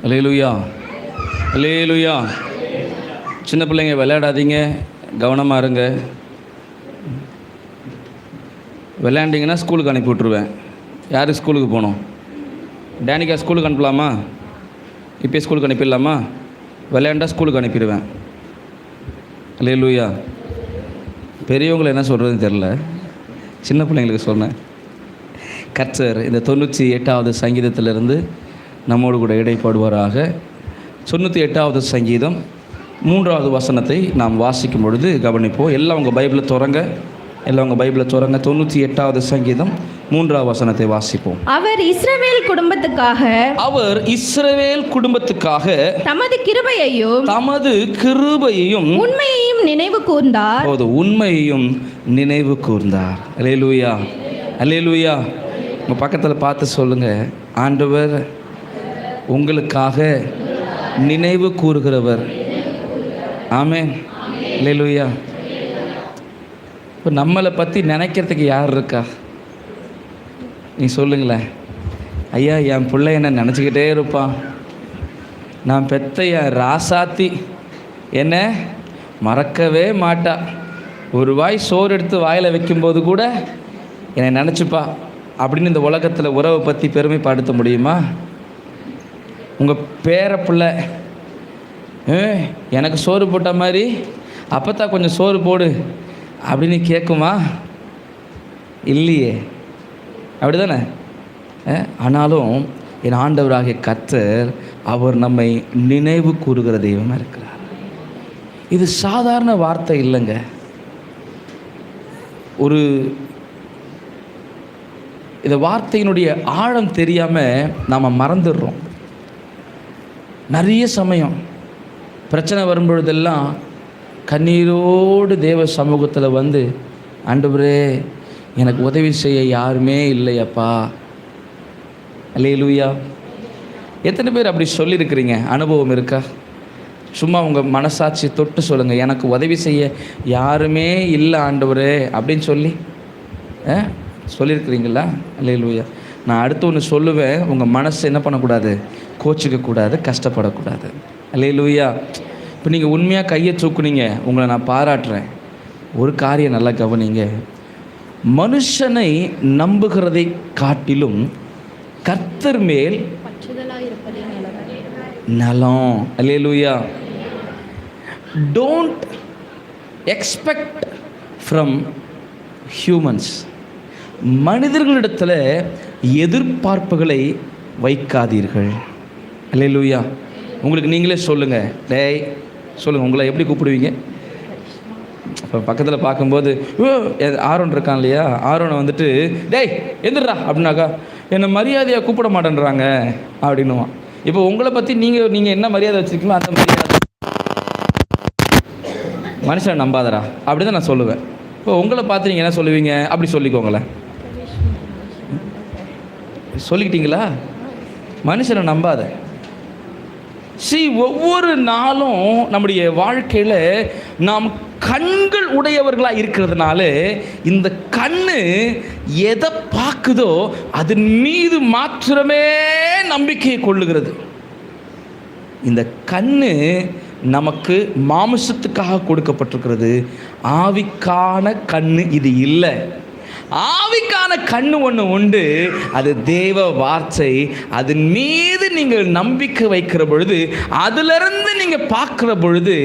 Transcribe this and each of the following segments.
அல்லேலூயா, அல்லேலூயா. சின்ன பிள்ளைங்க விளையாடாதீங்க, கவனமாக இருங்க. விளையாண்டிங்கன்னா ஸ்கூலுக்கு அனுப்பி விட்ருவேன். யார் ஸ்கூலுக்கு போகணும்? டேனிக்கா ஸ்கூலுக்கு அனுப்பலாமா? இப்போ ஸ்கூலுக்கு அனுப்பிடலாமா? விளையாண்டா ஸ்கூலுக்கு அனுப்பிடுவேன். அல்லேலூயா. பெரியவங்களை என்ன சொல்கிறதுன்னு தெரில, சின்ன பிள்ளைங்களுக்கு சொன்னேன். கர்த்தர் இந்த 98வது சங்கீதத்திலிருந்து நம்மோடு கூட இடைப்படுவாராக. 98வது சங்கீதம் 3வது வசனத்தை நாம் வாசிக்கும் பொழுது கவனிப்போம். எல்லாம் உங்கள் பைபிளை திறங்க, 98வது சங்கீதம் 3வது வசனத்தை வாசிப்போம். அவர் இஸ்ரவேல் குடும்பத்துக்காக தமது கிருபையையும் உண்மையையும் நினைவு கூர்ந்தார். உண்மையையும் நினைவு கூர்ந்தார். அல்லேலூயா, அல்லேலூயா. உங்கள் பக்கத்தில் பார்த்து சொல்லுங்கள், ஆண்டவர் உங்களுக்காக நினைவு கூறுகிறவர். ஆமென், அல்லேலூயா. இப்போ நம்மளை பற்றி நினைக்கிறதுக்கு யார் இருக்கா? நீ சொல்லுங்களேன். ஐயா, என் பிள்ளை என்ன நினச்சிக்கிட்டே இருப்பான், நான் பெத்த என் ராசாத்தி என்ன மறக்கவே மாட்டா, ஒரு வாய் சோறு எடுத்து வாயில் வைக்கும்போது கூட என்னை நினச்சிப்பா அப்படின்னு இந்த உலகத்தில் உறவை பற்றி பெருமைப்படுத்த முடியுமா? உங்கள் பேர பிள்ளை எனக்கு சோறு போட்ட மாதிரி அப்போத்தான் கொஞ்சம் சோறு போடு அப்படின்னு கேட்குமா? இல்லையே, அப்படி தானே? ஆனாலும் என் ஆண்டவராகிய கர்த்தர் அவர் நம்மை நினைவு கூறுகிற தெய்வமாக இருக்கிறார். இது சாதாரண வார்த்தை இல்லைங்க. இந்த வார்த்தையினுடைய ஆழம் தெரியாமல் நாம் மறந்துடுறோம். நிறைய சமயம் பிரச்சனை வரும்பொழுதெல்லாம் கண்ணீரோடு தேவ சமூகத்தில் வந்து, ஆண்டவரே எனக்கு உதவி செய்ய யாருமே இல்லையப்பா. அல்லேலூயா. எத்தனை பேர் அப்படி சொல்லியிருக்கிறீங்க? அனுபவம் இருக்கா? சும்மா உங்கள் மனசாட்சி தொட்டு சொல்லுங்கள், எனக்கு உதவி செய்ய யாருமே இல்லை ஆண்டவரே அப்படின்னு சொல்லியிருக்கிறீங்களா? அல்லேலூயா. நான் அடுத்து ஒன்று சொல்லுவேன், உங்கள் மனசு என்ன பண்ணக்கூடாது? கோச்சிக்கக்கூடாது, கஷ்டப்படக்கூடாது. அல்லேலூயா. இப்போ நீங்கள் உண்மையாக கையை தூக்குனீங்க, உங்களை நான் பாராட்டுறேன். ஒரு காரியம் நல்லா கவனிங்க, மனுஷனை நம்புகிறதை காட்டிலும் கர்த்தர் மேல் நலம். அல்லேலூயா. Don't expect from humans. மனிதர்களிடத்தில் எதிர்பார்ப்புகளை வைக்காதீர்கள். அல்லேலூயா. உங்களுக்கு நீங்களே சொல்லுங்கள், டேய் சொல்லுங்கள், உங்களை எப்படி கூப்பிடுவீங்க? இப்போ பக்கத்தில் பார்க்கும்போது ஆரோன் இருக்கான் இல்லையா, ஆரோனை வந்துட்டு டேய் எந்திரா அப்படின்னாக்கா என்னை மரியாதையாக கூப்பிட மாட்டேன்றாங்க அப்படின்னுவான். இப்போ உங்களை பற்றி நீங்கள் என்ன மரியாதை வச்சுருக்கீங்களோ அந்த மரியாதை மனுஷனை நம்பாதரா அப்படி தான் நான் சொல்லுவேன். இப்போ உங்களை பார்த்து நீங்கள் என்ன சொல்லுவீங்க? அப்படி சொல்லிக்கோங்களேன். சொல்லிக்கிட்டீங்களா? மனுஷனை நம்பாத. ஒவ்வொரு நாளும் நம்முடைய வாழ்க்கையில் நாம் கண்கள் உடையவர்களாக இருக்கிறதுனால இந்த கண்ணு எதை பார்க்குதோ அதன் மீது மாத்திரமே நம்பிக்கையை கொள்ளுகிறது. இந்த கண்ணு நமக்கு மாமிசத்துக்காக கொடுக்கப்பட்டிருக்கிறது. ஆவிக்கான கண்ணு இது இல்லை. ஆவிக்கான கண்ணு ஒன்று உண்டு, அது தேவ வார்த்தை. அதன் மீது நீங்கள் நம்பிக்கை வைக்கிற பொழுது, அதிலிருந்து நீங்கள் பார்க்குற பொழுது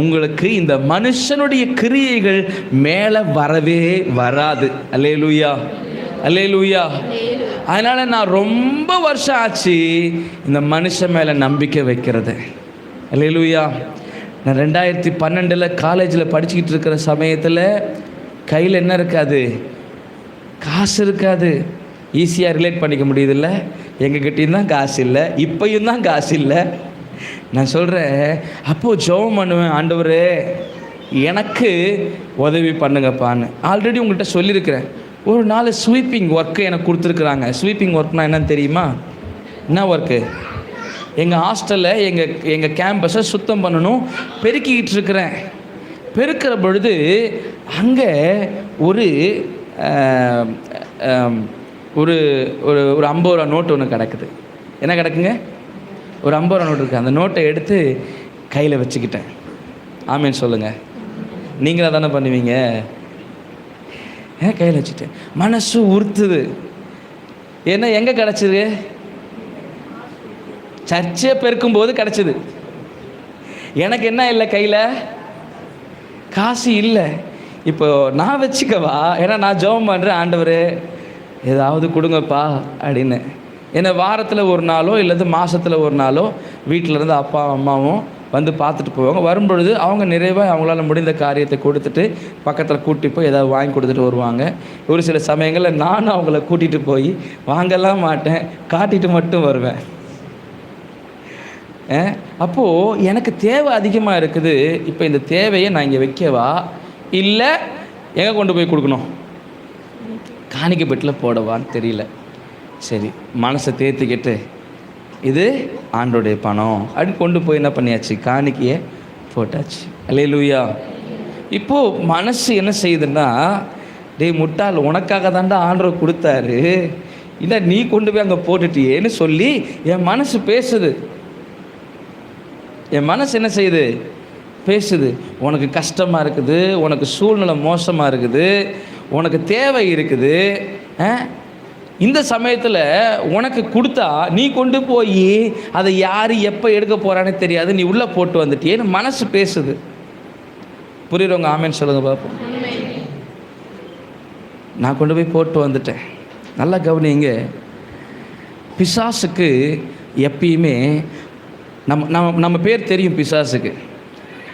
உங்களுக்கு இந்த மனுஷனுடைய கிரியைகள் மேலே வரவே வராது. அல்லேலூயா, அல்லேலூயா. அதனால் நான் ரொம்ப வருஷம் ஆச்சு இந்த மனுஷன் மேலே நம்பிக்கை வைக்கிறது. அல்லேலூயா. நான் 2012 காலேஜில் படிச்சுக்கிட்டு இருக்கிற சமயத்தில் கையில் என்ன இருக்காது? காசு இருக்காது. ஈஸியாக ரிலேட் பண்ணிக்க முடியுதில்ல? எங்ககிட்டையும் தான் காசு இல்லை, இப்பையும் தான் காசு இல்லை. நான் சொல்கிறேன், அப்போது ஜெபம் பண்ணுவேன், ஆண்டவரே எனக்கு உதவி பண்ணுங்கப்பான்னு. ஆல்ரெடி உங்கள்கிட்ட சொல்லியிருக்கிறேன். ஒரு நாள் ஸ்வீப்பிங் ஒர்க்கு எனக்கு கொடுத்துருக்குறாங்க. ஸ்வீப்பிங் ஒர்க்னால் என்னன்னு தெரியுமா? என்ன ஒர்க்கு? எங்கள் ஹாஸ்டலில் எங்கள் கேம்பஸை சுத்தம் பண்ணணும், பெருக்கிக்கிட்டு இருக்கிறேன். பெருக்கிற பொழுது அங்கே ஒரு ஒரு ஒரு 50 ரூபா நோட்டு ஒன்று கிடக்குது. என்ன கிடக்குங்க? ஒரு 50 ரூபா நோட்டு இருக்குது. அந்த நோட்டை எடுத்து கையில் வச்சுக்கிட்டேன். ஆமேன்னு சொல்லுங்கள். நீங்களாக தானே பண்ணுவீங்க. கையில் வச்சுட்டேன். மனசு உறுத்துது. ஏன்னா எங்கே கிடச்சிது? சர்ச்சை பெருக்கும்போது கிடச்சிது. எனக்கு என்ன இல்லை, கையில் காசு இல்லை. இப்போ நான் வச்சுக்கவா? ஏன்னா நான் ஜெபம் பண்ணுறேன், ஆண்டவரே ஏதாவது கொடுங்கப்பா அப்படின்னு. ஏன்னா வாரத்தில் ஒரு நாளோ இல்லது மாதத்தில் ஒரு நாளோ வீட்டிலேருந்து அப்பா அம்மாவும் வந்து பார்த்துட்டு போவாங்க. வரும்பொழுது அவங்க நிறைவாக அவங்களால முடிந்த காரியத்தை கொடுத்துட்டு பக்கத்தில் கூட்டிகிட்டு போய் ஏதாவது வாங்கி கொடுத்துட்டு வருவாங்க. ஒரு சில சமயங்களில் நானும் அவங்கள கூட்டிகிட்டு போய் வாங்கலாம் மாட்டேன், காட்டிட்டு மட்டும் வருவேன். அப்போது எனக்கு தேவை அதிகமாக இருக்குது. இப்போ இந்த தேவையை நான் இங்கே வைக்கவா இல்லை எங்கே கொண்டு போய் கொடுக்கணும்? காணிக்கை பெட்டில் போடவான்னு தெரியல. சரி, மனசை தேர்த்திக்கிட்டு இது ஆண்டோடைய பணம் அப்படின்னு கொண்டு போய் என்ன பண்ணியாச்சு? காணிக்கையை போட்டாச்சு. அல்லேலூயா. இப்போது மனசு என்ன செய்யுதுன்னா, டேய் முட்டாள், உனக்காக தாண்டா ஆண்டவர் கொடுத்தாரு, இல்லை நீ கொண்டு போய் அங்கே போட்டுட்டியேன்னு சொல்லி என் மனசு பேசுது. என் மனசு என்ன செய்யுது? பேசுது. உனக்கு கஷ்டமாக இருக்குது, உனக்கு சூழ்நிலை மோசமாக இருக்குது, உனக்கு தேவை இருக்குது, இந்த சமயத்தில் உனக்கு கொடுத்தா நீ கொண்டு போய் அதை யார் எப்போ எடுக்க போகிறானே தெரியாது, நீ உள்ளே போட்டு வந்துட்டியேன்னு மனசு பேசுது. புரியுறவங்க ஆமேன்னு சொல்லுங்கள் பார்ப்போம். நான் கொண்டு போய் போட்டு வந்துட்டேன். நல்லா கவனிங்க. பிசாசுக்கு எப்பயுமே நம்ம பேர் தெரியும். பிசாசுக்கு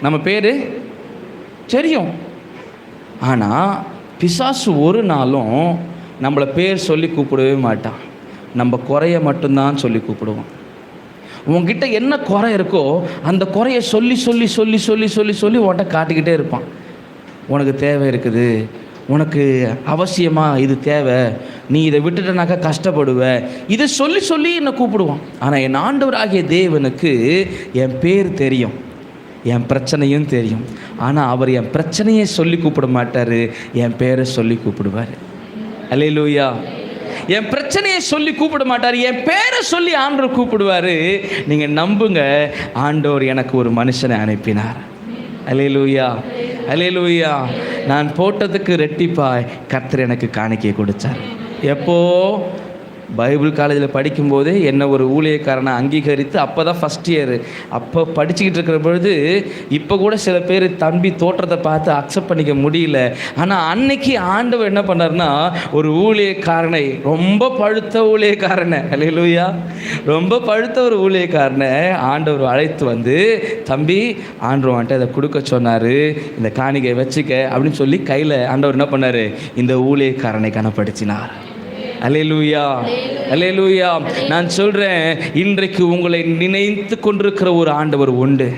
நம்ம பேர் தெரியும். ஆனால் பிசாசு ஒரு நாளும் நம்மளை பேர் சொல்லி கூப்பிடவே மாட்டான். நம்ம குறைய மட்டும்தான் சொல்லி கூப்பிடுவோம். உங்ககிட்ட என்ன குறை இருக்கோ அந்த குறைய சொல்லி சொல்லி சொல்லி சொல்லி சொல்லி சொல்லி உன்கிட்ட காட்டிக்கிட்டே இருப்பான். உனக்கு தேவை இருக்குது, உனக்கு அவசியமாக இது தேவை, நீ இதை விட்டுட்டனாக்கா கஷ்டப்படுவ, இதை சொல்லி சொல்லி என்னை கூப்பிடுவான். ஆனால் என் ஆண்டவராகிய தேவனுக்கு என் பேர் தெரியும், என் பிரச்சனையும் தெரியும். ஆனால் அவர் என் பிரச்சனையை சொல்லி கூப்பிட மாட்டார், என் பேரை சொல்லி கூப்பிடுவார். அல்லேலூயா. என் பிரச்சனையை சொல்லி கூப்பிட மாட்டார், என் பேரை சொல்லி ஆண்டவர் கூப்பிடுவார். நீங்கள் நம்புங்க, ஆண்டவர் எனக்கு ஒரு மனுஷனை அனுப்பினார். அல்லேலூயா, அல்லேலூயா. நான் போட்டதுக்கு ரெட்டிப்பாய் கர்த்தர் எனக்கு காணிக்கை கொடுத்தார். எப்போ? பைபிள் காலேஜில் படிக்கும்போது என்னை ஒரு ஊழியக்காரனை அங்கீகரித்து, அப்போ தான் ஃபஸ்ட் இயரு, அப்போ படிச்சுக்கிட்டு இருக்கிற பொழுது இப்போ கூட சில பேர் தம்பி தோற்றத்தை பார்த்து அக்செப்ட் பண்ணிக்க முடியல. ஆனால் அன்னைக்கு ஆண்டவர் என்ன பண்ணார்னா, ஒரு ஊழியக்காரனை, ரொம்ப பழுத்த ஊழியக்காரனை, அல்லேலூயா, ரொம்ப பழுத்த ஒரு ஊழியக்காரனை ஆண்டவர் அழைத்து வந்து, தம்பி ஆண்டவர் வந்துட்டு அதை கொடுக்க சொன்னார், இந்த காணிக்கை வச்சுக்க அப்படின்னு சொல்லி கையில் ஆண்டவர் என்ன பண்ணார்? இந்த ஊழியக்காரனை கனப்படுத்தினார். அல்லேலூயா, அல்லேலூயா. நான் சொல்கிறேன், இன்றைக்கு உங்களை நினைத்து கொண்டிருக்கிற ஒரு ஆண்டவர் உண்டு.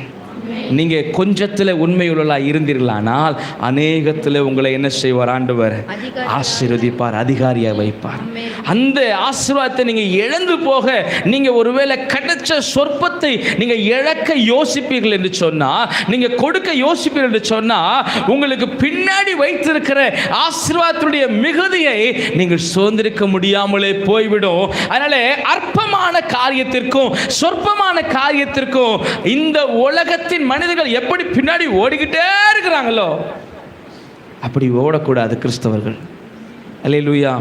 நீங்கள் கொஞ்சத்தில் உண்மையுள்ளவர்களாக இருந்தீர்களானால் அநேகத்தில் உங்களை என்ன செய்வார்? ஆண்டவர் ஆசீர்வதிப்பார், அதிகாரியாக வைப்பார். அந்த ஆசீர்வாதத்தை நீங்கள் இழந்து போக, நீங்கள் ஒருவேளை கிடைச்ச சொற்பத்தை நீங்கள் இழக்க யோசிப்பீர்கள் என்று சொன்னால், நீங்கள் கொடுக்க யோசிப்பீர்கள் என்று சொன்னால், உங்களுக்கு பின்னாடி வைத்திருக்கிற ஆசீர்வாதத்துடைய மிகுதியை நீங்கள் சுதந்திரிக்க முடியாமலே போய்விடும். அதனால அற்பமான காரியத்திற்கும் சொற்பமான காரியத்திற்கும் இந்த உலகத்தின் மனிதர்கள் எப்படி பின்னாடி ஓடிக்கிட்டே இருக்கிறாங்களோ அப்படி ஓடக்கூடாது கிறிஸ்தவர்கள். அல்லேலூயா.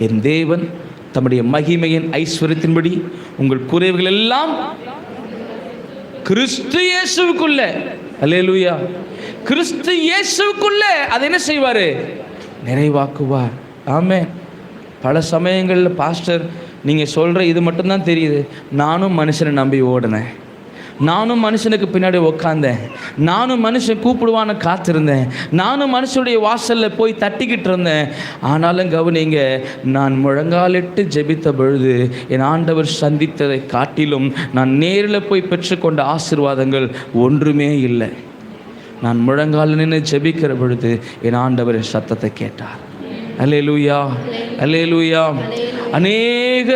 என் தேவன் தம்முடைய மகிமையின் ஐஸ்வரியத்தின்படி உங்கள் குறைவுகள் எல்லாம் கிறிஸ்து இயேசுவுக்குள்ள, அல்லேலூயா, கிறிஸ்து இயேசுவுக்குள்ள அதை என்ன செய்வார்? நிறைவாக்குவார். ஆமென். பல சமயங்களில் பாஸ்டர் நீங்கள் சொல்கிற இது மட்டும்தான் தெரியுது, நானும் மனுஷனை நம்பி ஓடினேன், நானும் மனுஷனுக்கு பின்னாடி உக்காந்தேன், நானும் மனுஷன் கூப்பிடுவான்னு காத்திருந்தேன், நானும் மனுஷனுடைய வாசலில் போய் தட்டிக்கிட்டு இருந்தேன். ஆனாலும் கவனிங்க, நான் முழங்காலிட்டு ஜெபித்த பொழுது என் ஆண்டவர் சந்தித்ததை காட்டிலும் நான் நேரில் போய் பெற்றுக்கொண்ட ஆசீர்வாதங்கள் ஒன்றுமே இல்லை. நான் முழங்கால் நின்று ஜெபிக்கிற பொழுது என் ஆண்டவர் என் சத்தத்தை கேட்டார். அல்லேலூயா, அல்லேலூயா. அநேக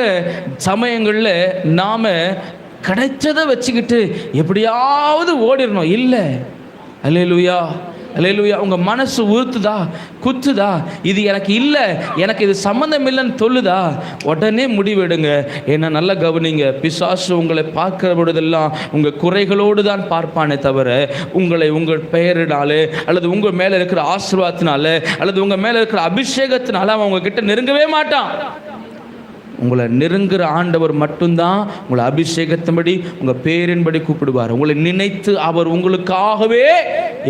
சமயங்களில் நாம் கிடைச்சதை வச்சுக்கிட்டு எப்படியாவது ஓடிடணும் இல்லை. அல்லேலூயா. அல்லேலூயா. உங்கள் மனசு உறுத்துதா, குத்துதா, இது எனக்கு இல்லை, எனக்கு இது சம்மந்தம் இல்லைன்னு சொல்லுதா, உடனே முடிவெடுங்க. என்ன நல்லா கவனிங்க, பிசாசு உங்களை பார்க்கிற பொழுதெல்லாம் உங்கள் குறைகளோடு தான் பார்ப்பானே தவிர உங்களை உங்கள் பெயரினாலே அல்லது உங்கள் மேலே இருக்கிற ஆசீர்வாதத்தினால அல்லது உங்கள் மேலே இருக்கிற அபிஷேகத்தினால அவன் உங்ககிட்ட நெருங்கவே மாட்டான். உங்களை நெருங்குற ஆண்டவர் மட்டும்தான் உங்களை அபிஷேகத்தின்படி உங்கள் பேரின்படி கூப்பிடுவார். உங்களை நினைத்து அவர் உங்களுக்காகவே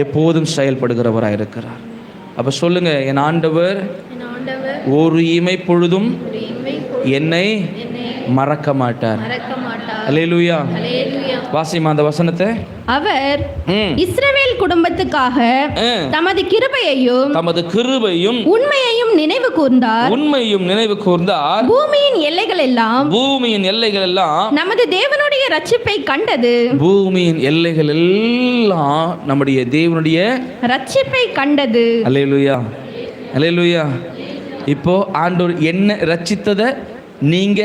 எப்போதும் செயல்படுகிறவராக இருக்கிறார். அப்போ சொல்லுங்க, என் ஆண்டவர் ஒரு இமை பொழுதும் என்னை மறக்க மாட்டார். அல்லேலூயா. வாசிமா அந்த வசனத்தை. அவர் இஸ்ரவேல் குடும்பத்துக்காக தமது கிருபையையும் உண்மையையும் நினைவு கூர்ந்தார். பூமியின் எல்லைகள் எல்லாம் நமது தேவனுடைய ரட்சிப்பை கண்டது. பூமியின் எல்லைகள் எல்லாம் நம்முடைய தேவனுடைய ரட்சிப்பை கண்டது. அல்லேலூயா, அல்லேலூயா. இப்போ ஆண்டவர் என்ன ரட்சித்ததை நீங்க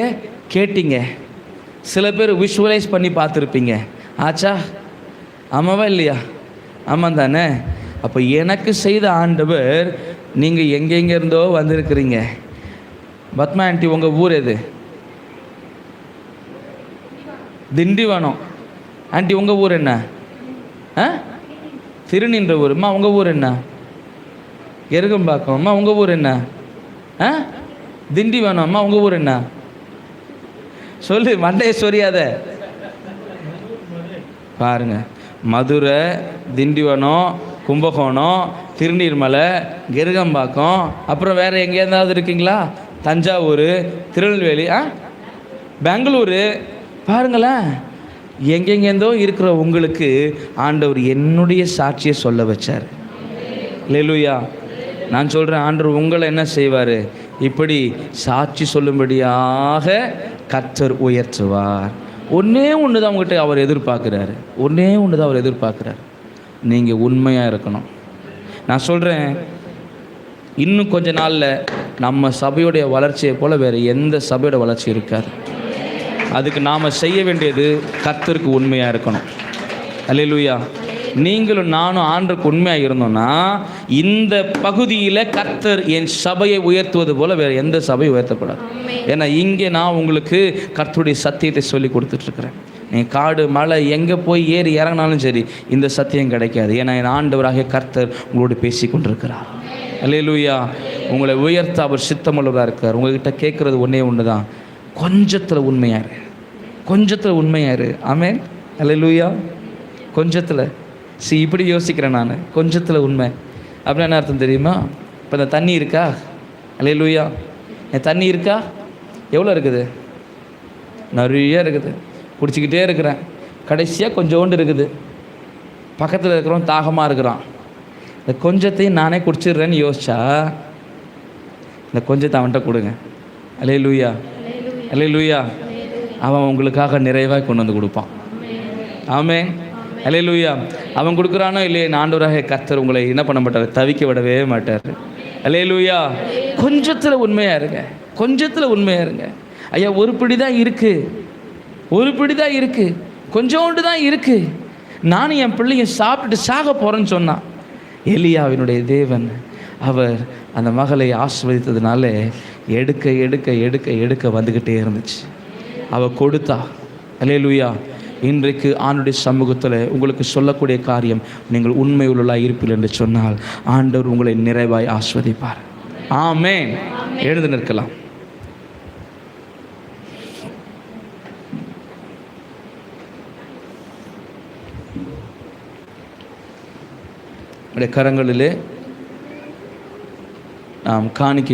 கேட்டீங்க. சில பேர் விஷுவலைஸ் பண்ணி பார்த்துருப்பீங்க. ஆச்சா, ஆமாவா இல்லையா? ஆமாம் தானே. அப்போ எனக்கு செய்த ஆண்டவர், நீங்கள் எங்கெங்க இருந்தோ வந்திருக்கிறீங்க. பத்மா ஆண்டி, உங்கள் ஊர் எது? திண்டிவனம். ஆண்டி உங்கள் ஊர் என்ன? திருநின்ற ஊருமா. உங்கள் ஊர் என்ன? எருகம்பாக்கம். அம்மா உங்கள் ஊர் என்ன? திண்டிவனம். அம்மா உங்கள் ஊர் என்ன? சொல்லு, மண்டையை சொரியாத. பாருங்க, மதுரை, திண்டிவனம், கும்பகோணம், திருநீர்மலை, கெருகம்பாக்கம், அப்புறம் வேறு எங்கேயாவது இருக்கீங்களா? தஞ்சாவூர், திருநெல்வேலி, பெங்களூரு. பாருங்களேன், எங்கெங்கேருந்தோ இருக்கிற உங்களுக்கு ஆண்டவர் என்னுடைய சாட்சியை சொல்ல வச்சார். அல்லேலூயா. நான் சொல்கிறேன், ஆண்டவர் உங்களை என்ன செய்வார்? இப்படி சாட்சி சொல்லும்படியாக கர்த்தர் உயர்த்துவார். ஒன்றே ஒன்று தான் உங்கள்கிட்ட அவர் எதிர்பார்க்குறாரு. ஒன்றே ஒன்று தான் அவர் எதிர்பார்க்குறாரு. நீங்கள் உண்மையாக இருக்கணும். நான் சொல்கிறேன், இன்னும் கொஞ்ச நாளில் நம்ம சபையுடைய வளர்ச்சியை போல் வேறு எந்த சபையோட வளர்ச்சி இருக்காது. அதுக்கு நாம் செய்ய வேண்டியது கர்த்தருக்கு உண்மையாக இருக்கணும். அல்லேலூயா. நீங்களும் நானும் ஆண்டருக்கு உண்மையாக இருந்தோம்னா இந்த பகுதியில் கர்த்தர் என் சபையை உயர்த்துவது போல் வேறு எந்த சபையும் உயர்த்தப்படாது. ஏன்னா இங்கே நான் உங்களுக்கு கர்த்தருடைய சத்தியத்தை சொல்லி கொடுத்துட்ருக்குறேன். என் காடு மலை எங்கே போய் ஏறி இறங்கினாலும் சரி இந்த சத்தியம் கிடைக்காது. ஏன்னா என் ஆண்டவராகிய கர்த்தர் உங்களோடு பேசி கொண்டிருக்கிறார். அல்லேலூயா. உங்களை உயர்த்த அவர் சித்தமுள்ளவராக இருக்கார். உங்கள்கிட்ட கேட்குறது ஒன்றே ஒன்று தான், கொஞ்சத்தில் உண்மையாரு, கொஞ்சத்தில் உண்மையாரு. ஆமென். அல்லேலூயா. கொஞ்சத்தில் இப்படி யோசிக்கிறேன் நான், கொஞ்சத்தில் உண்மை அப்படின்னு என்ன அர்த்தம் தெரியுமா? இப்போ இந்த தண்ணி இருக்கா? அல்லேலூயா. என் தண்ணி இருக்கா? எவ்வளோ இருக்குது? நிறைய இருக்குது. குடிச்சிக்கிட்டே இருக்கிறேன். கடைசியாக கொஞ்சோண்டு இருக்குது. பக்கத்தில் இருக்கிறவன் தாகமாக இருக்கிறான். இந்த கொஞ்சத்தையும் நானே குடிச்சிடுறேன்னு யோசிச்சா இந்த கொஞ்சத்தை அவன்கிட்ட கொடுங்க. அல்லேலூயா, அல்லேலூயா. அவன் உங்களுக்காக நிறைவாக கொண்டு வந்து கொடுப்பான். ஆமென். அல்லேலூயா. அவன் கொடுக்குறானோ இல்லையே, ஆண்டவராகிய கர்த்தர் உங்களை என்ன பண்ண மாட்டார்? தவிக்க விடவே மாட்டார். அல்லேலூயா. கொஞ்சத்தில் உண்மையாக இருங்க, கொஞ்சத்தில் உண்மையாக இருங்க. ஐயா, ஒரு பிடி தான் இருக்குது, ஒரு பிடி தான் இருக்குது, கொஞ்சோண்டு தான் இருக்குது. நானும் என் பிள்ளைங்க சாப்பிட்டுட்டு சாக போகிறேன்னு சொன்னான். எலியாவினுடைய தேவன் அவர் அந்த மகளை ஆசீர்வதித்ததுனால எடுக்க எடுக்க எடுக்க எடுக்க வந்துக்கிட்டே இருந்துச்சு. அவள் கொடுத்தா. அல்லேலூயா. இன்றைக்கு ஆண்டுடைய சமூகத்தில் உங்களுக்கு சொல்லக்கூடிய காரியம், நீங்கள் உண்மை உள்ளவர்களாக இருப்பீர்கள் என்று சொன்னால் ஆண்டவர் உங்களை நிறைவாய் ஆசீர்வதிப்பார். ஆமென். எழுந்து நிற்கலாம். கரங்களிலே நாம் காணிக்கை